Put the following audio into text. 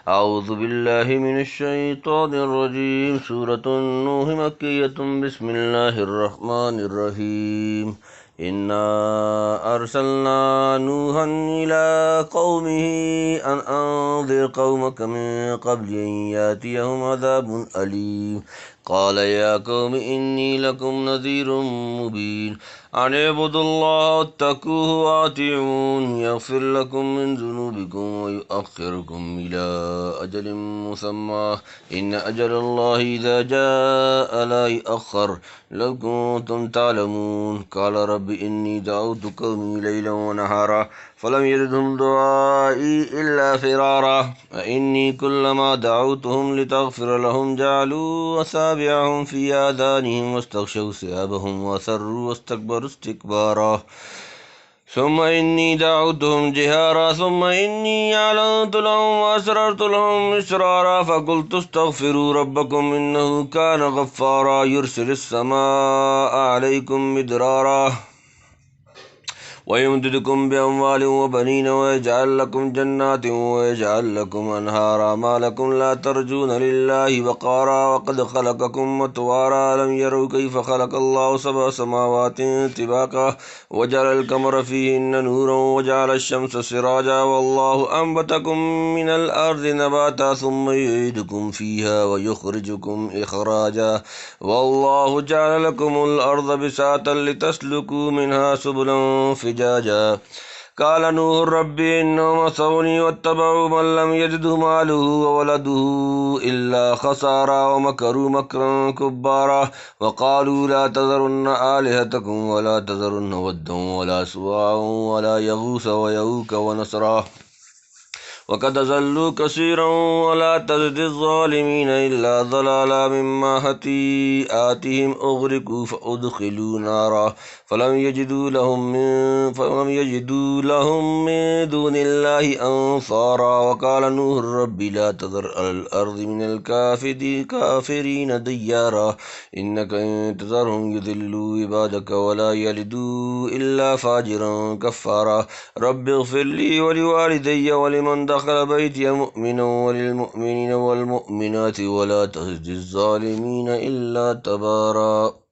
أعوذ بالله من الشيطان الرجيم سورة النوح مكية بسم الله الرحمن الرحيم إنا أرسلنا نوحا إلى قومه أن أنذر قومك من قبل أن يأتيهم عذاب أليم قال يا قوم إني لكم نذير مبين أن اعبدوا الله واتقوه وأطيعون يغفر لكم من ذنوبكم ويؤخركم إلى أجل مسمى إن أجل الله إذا جاء لا يؤخر لو كنتم تعلمون قال رب إني دعوت قومي ليلا ونهارا فلم يزدهم دعائي إلا فرارا وإني كلما دعوتهم لتغفر لهم جعلوا أصابعهم في آذانهم واستغشوا ثيابهم وأسروا واستكبروا استكبارا ثم إني دعوتهم جهارا ثم إني أعلنت لهم وأسررت لهم إسرارا فقلت استغفروا ربكم إنه كان غفارا يرسل السماء عليكم مدرارا ويمددكم بأموال وبنين ويجعل لكم جنات ويجعل لكم أنهارا ما لكم لا ترجون لله وقارا وقد خلقكم أطوارا لم يروا كيف خلق الله سبع سماوات طباقا وجعل القمر فيهن نورا وجعل الشمس سراجا والله أنبتكم من الأرض نباتا ثم يعيدكم فيها ويخرجكم إخراجا والله جعل لكم الأرض بساطا لتسلكوا منها سبلا فجاجا قال نوح رب إنهم عصوني واتبعوا من لم يجده ماله وولده إلا خسارا ومكروا مكرا كبارا وقالوا لا تذرن آلهتكم ولا تذرن ودا ولا سواعا ولا يغوث ويعوق ونسرا وقد ضلوا كثيرا ولا تزد الظالمين إلا ضلالا مما خطيئاتهم أغرقوا فأدخلوا نارا فلم يجدوا لهم من دون الله أنصارا وقال نوح رب لا تذر على الأرض من الكافرين ديارا إنك إن تذرهم يضلوا عبادك ولا يلدوا إلا فاجرا كفارا رب اغفر لي ولوالدي ولمن دخل بيتي مؤمنا وللمؤمنين والمؤمنات ولا تزد الظالمين إلا تبارا.